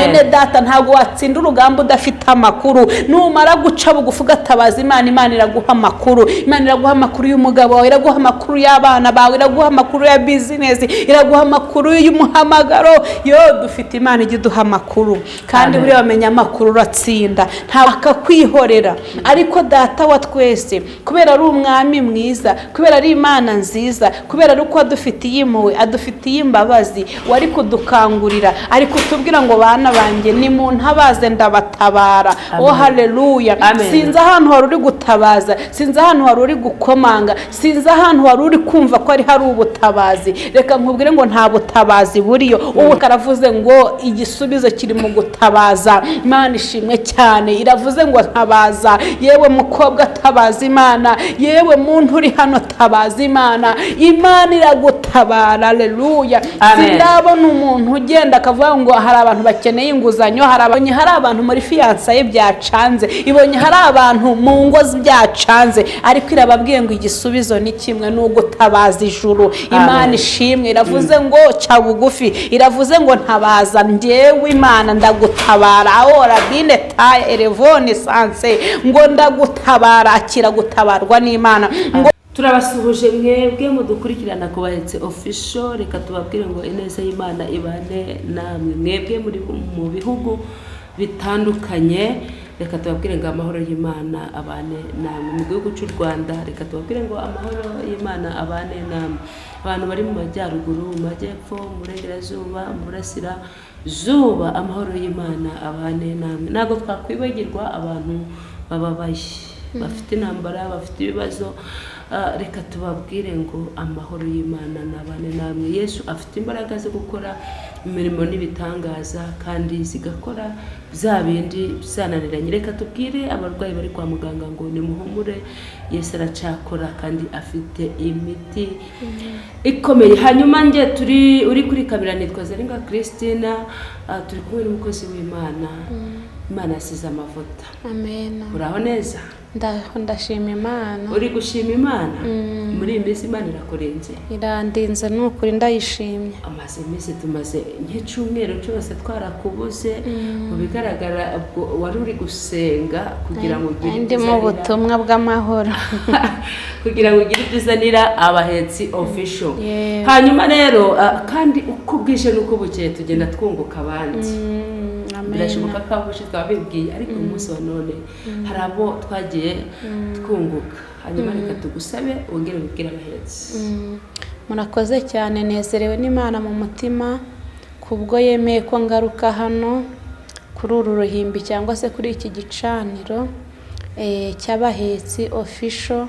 mwene data ntabwo watsinda urugamba udafite amakuru. Numara guca bugufi ugatabaza Imana, Imana iraguha amakuru. Imana iraguha amakuru y'umugabo wawe, iraguha amakuru y'abana bawe, iraguha amakuru ya business, iraguha amakuru y'umuhamagaro. Yo dufite Imana ijya iduha amakuru, kandi buri wamenya amakuru uratsinda, nta akakwihorera. Ariko data wa twese, kubera ari umwami mwiza, kubera ari Imana nziza, kubera ari uko adufitiye impuhwe, adufitiye imbabazi, wari kudukangurira, ari kutubwira ngo bana banjye ni mu ntabaze ndabatabara. Oh haleluya. Sinzi ahantu wari uri gutabaza, sinzi ahantu wari uri gukomanga, sinzi ahantu wari uri kumva ko ari hari ubutabazi. Reka nkubwire ngo nta butabazi buriyo. Ubu karavuze ngo igisubizo kiri mu gutabaza. Imana ishimwe cyane, iravuze ngo ntabaza. Yewe mukobwa tabaza Imana, yewe muntu uri hano tabaza Imana. Imana iragutabara. Haleluya. Sindabona umuntu ugenda akavuga ngo hari abantu bakeneye inguzanyo, hari abantu muri fiyansaye byacanze, ibonye hari abantu mu ngo byacanze, ariko irababwiye ngo igisubizo ni kimwe, ni ugutabaza ijuru. Imana ishimwe, iravuze ngo ca bugufi, iravuze ngo ntabaza njyewe Imana ndagutabara. Aho rabine taye elevone sanse ngo ndagutabara, akira gutabarwa n'Imana. Turabasuhuje mwebwe mudukurikirana ku Bahetse Official. Reka tubabwire ngo ineza y'Imana ibane namwe mwebwe muri mu bihugu bitandukanye. Reka tubabwire ngo amahoro y'Imana abane namwe mu gihugu cy'u Rwanda. Reka tubabwire ngo amahoro y'Imana abane namwe abantu bari mu majyaruguru, mu majyepfo, mu burengerazuba, mu burasirazuba. Amahoro y'Imana abane namwe. Ntabwo twakwibagirwa abantu bababaye, bafite intambara, bafite ibibazo. Reka tubabwire ngo amahoro y'Imana nabane namwe. Yesu afite imbaraga zo gukora imirimo n'ibitangaza, kandi zigakora bya bindi bizananiranye. Reka tubwire abarwayi bari kwa muganga ngo nimuhumure, Yesu aracakora kandi afite imiti ikomeye. Hanyuma nge uri kuri kamera nitwa Zaringa Christina, turi kumwe n'umukozi w'Imana. Imana yasize amavuta. Amen. Uraho neza? Ndashima Imana. Uri gushima Imana? Muri iyi minsi Imana irakurenze? Irandinze n'ukuri ndayishimye. Amaze iminsi tumaze nk'icyumweru cyose twarakubuze. Mu bigaragara wari uri gusenga kugira ngo ugire ndi mu butumwa bw'amahoro kugira ngo ugire ibizanira Abahetsi Official. Hanyuma rero kandi uko bwije n'uko bukeye tugenda twunguka abandi. Birashoboka ko abo twabibwiye, ariko umunsi wa none hari abo twagiye twunguka. Hanyuma reka tugusabe wongere ubwire Abahetsi. Murakoze cyane, nezerewe n'Imana mu mutima kubwo yemeye ko ngaruka hano kuri uru ruhimbi cyangwa se kuri iki gicaniro cy'Abahetsi Official.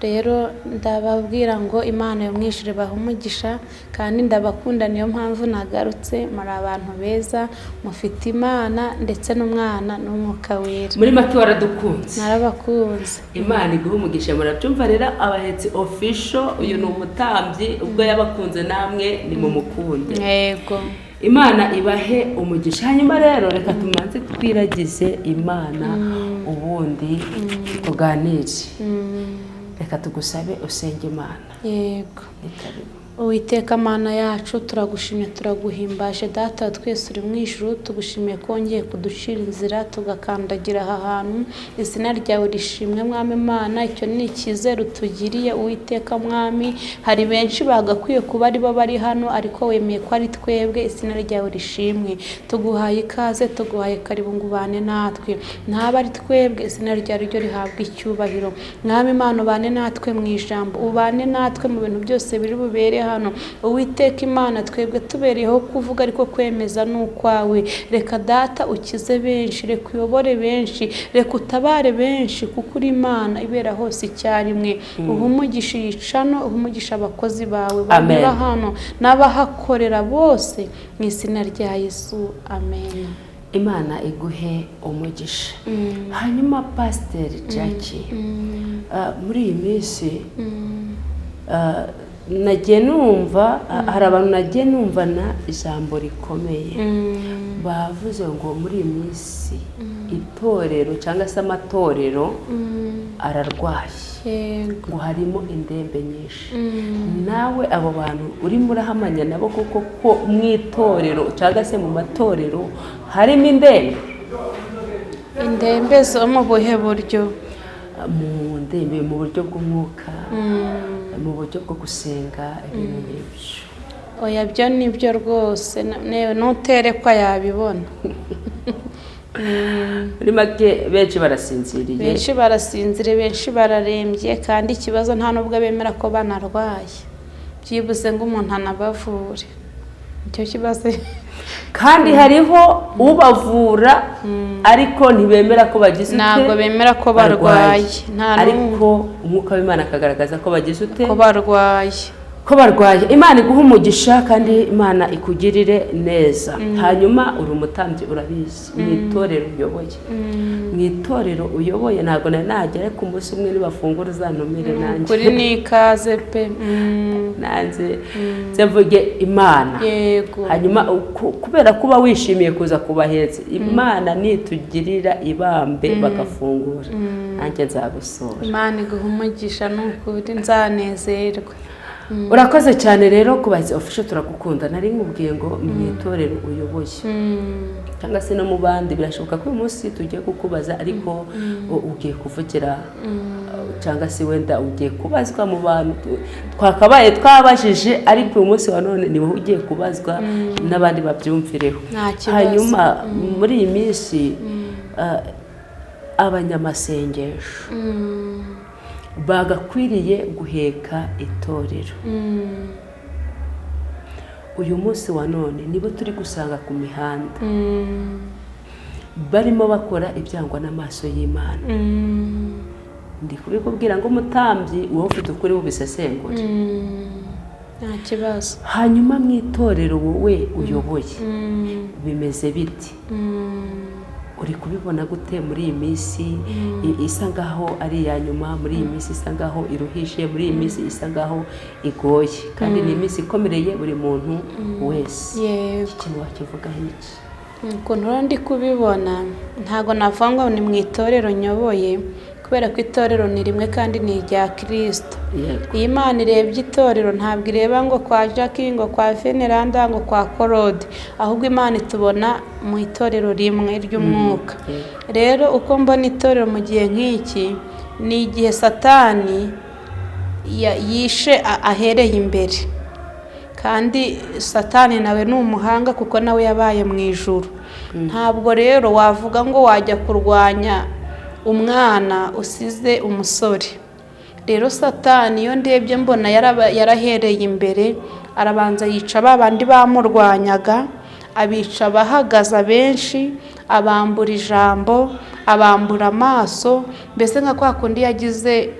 Rero ndababwira ngo Imana yo mwishire bahumugisha, kandi ndabakunda, niyo mpamvu nagarutse. Muri abantu beza, mufite Imana ndetse n'umwana n'umwuka wera. Muri make waradukunze. Narabakunze. Imana iguhumugisha. Murabyumva rero Abahetsi Official, uyu ni umutambyi, ubwo yabakunze namwe ni mu mukunde. Yego. Imana ibahe umugisha. Hanyuma rero reka tumanze twiragize Imana ubundi tuganire. Reka tugusabe usenge Imana. Yego. Uwiteka Mana yacu, turagushimye turaguhimbaje. Data twese uri mu ijuru, tugushimiye ko wongeye kuducira inzira tugakandagira aha hantu. Izina ryawe rishimwe Mwami Mana, icyo ni icyizere utugiriye. Uwiteka Mwami, hari benshi bagakwiye kuba ari bo bari hano, ariko wemeye ko ari twebwe. Izina ryawe rishimwe, tuguhaye ikaze, tuguhaye karibu ngo ubane natwe. Ntaba ari twebwe, izina ryawe ryo rihabwa icyubahiro. Mwami Mana, ubane natwe mu ijambo, ubane natwe mu bintu byose biri bubere hano. Uwiteka Imana, twebwe tubereyeho kuvuga ariko kwemeza n'ukwawe. Reka Data ukize benshi, reka uyobore benshi, reka utabare benshi, kuko uri Imana ibera hose icyarimwe. Uhumugisha yicano, uhumugisha abakozi bawe banyura hano n'abahakorera bose, mu izina rya Yesu, amen. Imana iguhe umugisha. Hanyuma Pasiteri Jackie, muri iyi minsi nagiye numva, hari abantu nagiye numva na ijambo rikomeye. Bavuze ngo muri iyi minsi itorero cyangwa se amatorero ararwaye. yego ngo harimo indembe nyinshi. nawe abo bantu urimo urahamanya nabo kuko ko mu itorero cyangwa se mu matorero harimo indembe? indembe zo mu buhe buryo? mu ndembe mu buryo bw'umwuka, mu buryo bwo gusenga, ibintu nk'ibyo. oya byo nibyo rwose nuterekwa yabibona. muri make benshi barasinziriye, benshi barasinzire, benshi bararembye, kandi ikibazo nta nubwo bemera ko banarwaye, byibuze ngo umuntu anabavure, icyo kibazo. kandi hariho ubavura ariko ntibemera ko bagize ute, ntabwo bemera ko barwaye, ariko umwuka w'Imana akagaragaza ko bagize ute, ko barwaye. Imana iguha umugisha kandi Imana ikugirire neza. hanyuma uri umutambyi, urabizi, mu itorero uyoboye, mu itorero uyoboye ntabwo nagera ku munsi umwe nibafungura uzantumire nanjye kuri n'ikaze pe. nanze mvuge Imana. yego. hanyuma kubera kuba wishimiye kuza kubahetse, Imana nitugirira ibambe bagafungura, nanjye nzagusura. Imana iguha umugisha, n'ukuri nzanezerwa. urakoze cyane rero kubaza official, turagukunda. nari nkubwiye ngo mu itorero uyoboye cyangwa se no mu bandi, birashoboka ko uyu munsi tugiye kukubaza, ariko ugiye kuvugira cyangwa se wenda ugiye kubazwa mu bantu twakabaye twabajije, ariko uyu munsi wa none ni wowe ugiye kubazwa n'abandi babyumvireho. hanyuma muri iyi minsi abanyamasengesho bagakwiriye guheka itorero. uyu munsi wa none nibo turi gusanga ku mihanda barimo bakora ibyangwa n'amaso y'Imana. ndi kubikubwira ngo umutambyi wowe ufite ukuri ubisesengure, nta kibazo. hanyuma mu itorero wowe uyoboye bimeze biti? uri kubibona gute muri iyi minsi isa ngaho ari iya nyuma, muri iyi minsi isa ngaho iruhije, muri iyi minsi isa ngaho igoye, kandi ni iminsi ikomereye buri muntu wese? ikintu wakivugaho iki? ukuntu ndi kubibona, ntabwo navuga ngo ni mu itorero nyoboye, kubera ko itorero ni rimwe kandi ni irya Kristo. iyi Imana irebye itorero ntabwo ireba ngo kwa Jackie, ngo kwa Veneranda, ngo kwa Claude, ahubwo Imana itubona mu itorero rimwe ry'umwuka. rero uko mbona itorero mu gihe nk'iki, ni igihe Satani yishe ahereye imbere, kandi Satani nawe ni umuhanga kuko nawe yabaye mu ijuru. ntabwo rero wavuga ngo wajya kurwanya umwana usize umusore. rero Satani iyo ndebye mbona yarahereye imbere, arabanza yica babandi bamurwanyaga, abica bahagaza benshi, abambura ijambo, abambura amaso, mbese nka kwa kundi yagize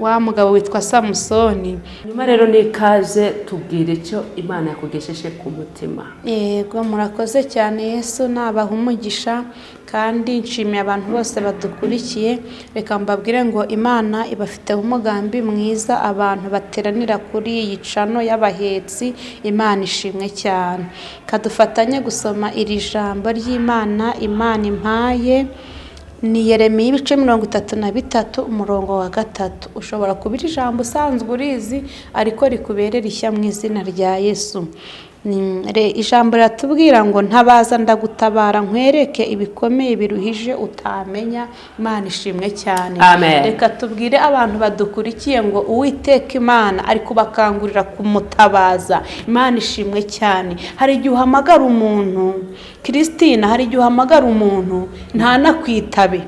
wa mugabo witwa Samusoni. nyuma rero nikaze tubwire icyo Imana yakugesheje ku mutima. yego, murakoze cyane. Yesu nabaha umugisha, kandi nshimiye abantu bose badukurikiye. reka mbabwire ngo Imana ibafiteho umugambi mwiza, abantu bateranira kuri iyi cano y'abahetsi, Imana ishimwe cyane. kadufatanye gusoma iri jambo ry'Imana Imana impaye, ni Yeremiya ibice 33 umurongo wa 3. ushobora kuba iri jambo usanzwe urizi, ariko rikubere rishya mu izina rya Yesu. ijambo riratubwira ngo ntabaza ndagutabara nkwereke ibikomeye biruhije utamenya. Imana ishimwe cyane. reka tubwire abantu badukurikiye ngo Uwiteka Imana ari kubakangurira kumutabaza. Imana ishimwe cyane. hari igihe uhamagara umuntu, Christine, hari igihe uhamagara umuntu ntanakwitabe,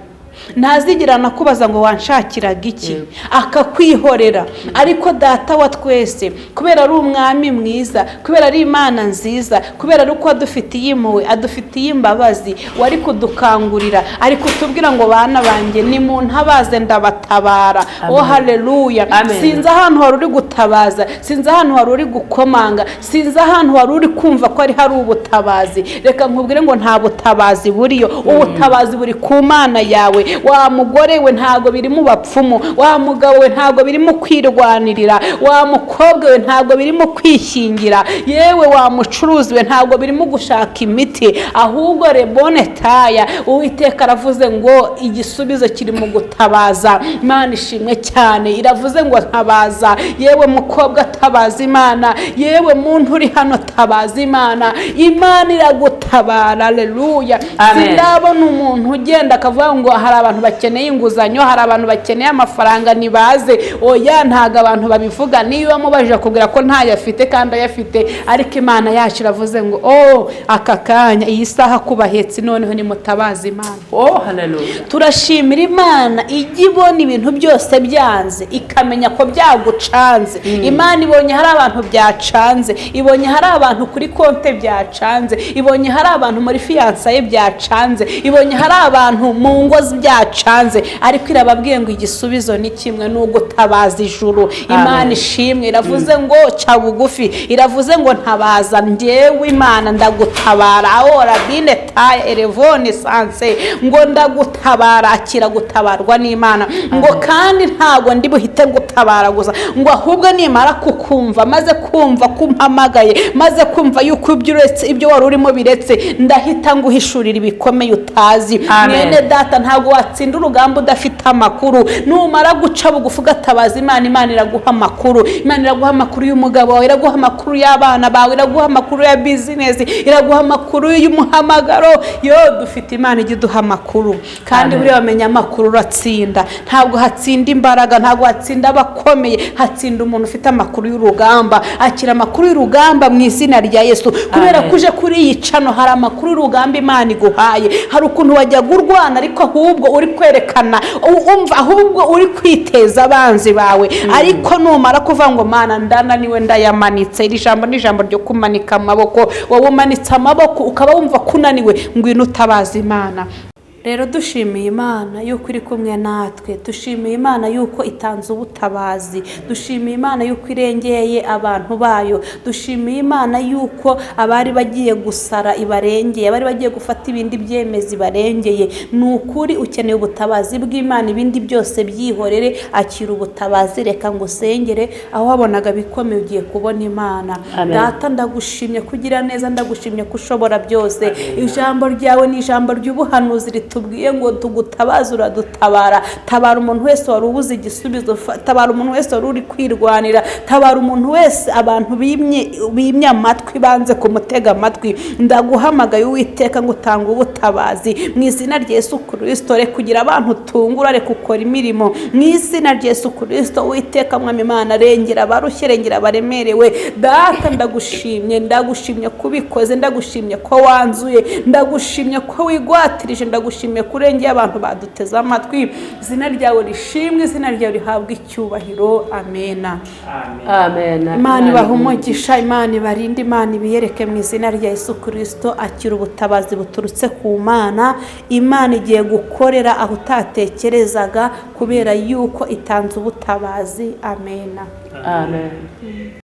ntazigira nakubaza ngo wanshakiraga iki, akakwihorera. ariko Data wa twese, kubera ari umwami mwiza, kubera ari Imana nziza, kubera ari uko adufitiye impuhwe, adufitiye imbabazi, wari kudukangurira, ari kutubwira ngo bana banjye ni mu ntabaze ndabatabara. haleluya. sinzi ahantu wari uri gutabaza, sinzi ahantu wari uri gukomanga, sinzi ahantu wari uri kumva ko hari ubutabazi. reka nkubwire ngo nta butabazi buriyo, ubutabazi buri ku Mana yawe. wa mugore we ntago biri mu bapfumu, wa mugabo we ntago biri mu kwirwanirira, wa mukobwa we ntago biri mu kwishingira, yewe wa mucuruzi we ntago biri mu gushaka imiti, ahubwo rebone taya Uwiteka aravuze ngo igisubizo kiri mu gutabaza. Imana ishimwe cyane, iravuze ngo ntabaza. Yewe mukobwa tabaza Imana, yewe muntu uri hano tabaza Imana, Imana iragutabara. Haleluya. Sindabona umuntu ugenda akavuga ngo hari abantu bakeneye inguzanyo, hari abantu bakeneye amafaranga nibaze. Oya, ntago abantu babivuga, niyo wamubajije kubwira ko ntayo afite kandi ayafite, ariko Imana yacu iravuze ngo aka kanya iyi saha kubahetse noneho ni mutabaza Imana. Haleluya. Turashimira Imana ijya ibona ibintu byose byanze ikamenya ko byagucanze. Imana ibonye hari abantu byacanze, ibonye hari abantu kuri konte byacanze, ibonye hari abantu muri fiyansaye byacanze, ibonye hari abantu mu ngo byacanze, ariko irababwiye ngo igisubizo ni kimwe, ni ugutabaza ijuru. Imana ishimwe, iravuze ngo ca bugufi, iravuze ngo ntabaza njyewe Imana ndagutabara. Rabine taye elevone sanse ngo ndagutabara. Akira gutabarwa n'Imana ngo kandi ntago ndi buhite gutabara gusa, ngo ahubwo nimara kukumva, maze kumva kumpamagaye, maze kumva yuko ibyo wari urimo biretse, ndahita nguhishurira ibikomeye utazi. Mwene data, ntago watsinda urugamba udafite amakuru. Numara guca bugufi ugatabaza Imana, Imana iraguha amakuru. Imana iraguha amakuru y'umugabo wawe, iraguha amakuru y'abana bawe, iraguha amakuru ya business, iraguha amakuru y'umuhamagaro. Dufite Imana ijya iduha amakuru, kandi buriya wamenya amakuru uratsinda. Ntabwo hatsinda imbaraga, ntabwo hatsinda abakomeye, hatsinda umuntu ufite amakuru y'urugamba. Akira amakuru y'urugamba mu izina rya Yesu, kubera kuje kuri iyi cano hari amakuru y'urugamba Imana iguhaye. Hari ukuntu wajyaga urwana ariko ahubwo uri kwerekana, ahubwo uri kwiteza abanzi bawe, ariko numara kuva ngo Mana ndananiwe ndayamanitse. Iri jambo ni ijambo ryo kumanika amaboko. Wowe umanitse amaboko ukaba wumva kunaniwe, ngwino utabaza Imana. Rero dushimiye Imana yuko iri kumwe natwe, dushimiye Imana yuko itanze ubutabazi, dushimiye Imana yuko irengeye abantu bayo, dushimiye Imana yuko abari bagiye gusara ibarengeye, abari bagiye gufata ibindi byemezi barengeye. Ni ukuri ukeneye ubutabazi bw'Imana, ibindi byose byihorere, akira ubutabazi. Reka ngo usengere, aho wabonaga bikomeye ugiye kubona Imana. Data ndagushimye kugira neza, ndagushimye ko ushobora byose. Ijambo ryawe ni ijambo ry'ubuhanuzi tubwiye ngo tugutabaza, uradutabara. Tabara umuntu wese wari ubuze igisubizo, tabara umuntu wese wari uri kwirwanira, tabara umuntu wese abantu bimye amatwi, banze kumutega amatwi. Ndaguhamagaye Uwiteka ngo utanga ubutabazi mu izina rya Yesu Kristo. Reka kugira abantu tungura, reka ukora imirimo mu izina rya Yesu Kristo. Uwiteka Mwami Imana, rengera abarushye, rengera abaremerewe. Data ndagushimye kubikoze, ndagushimye ko wanzuye, ndagushimye ko wigwatirije, ndagushimye kurengera abantu baduteze amatwi. Izina ryawe rishimwe, izina ryawe rihabwa icyubahiro. Amena. Imana ibahe umugisha, Imana ibarinde, Imana ibiyereke mu izina rya Yesu Kristo. Akira ubutabazi buturutse ku Mana. Imana igiye gukorera aho utatekerezaga, kubera yuko itanze ubutabazi. Amena.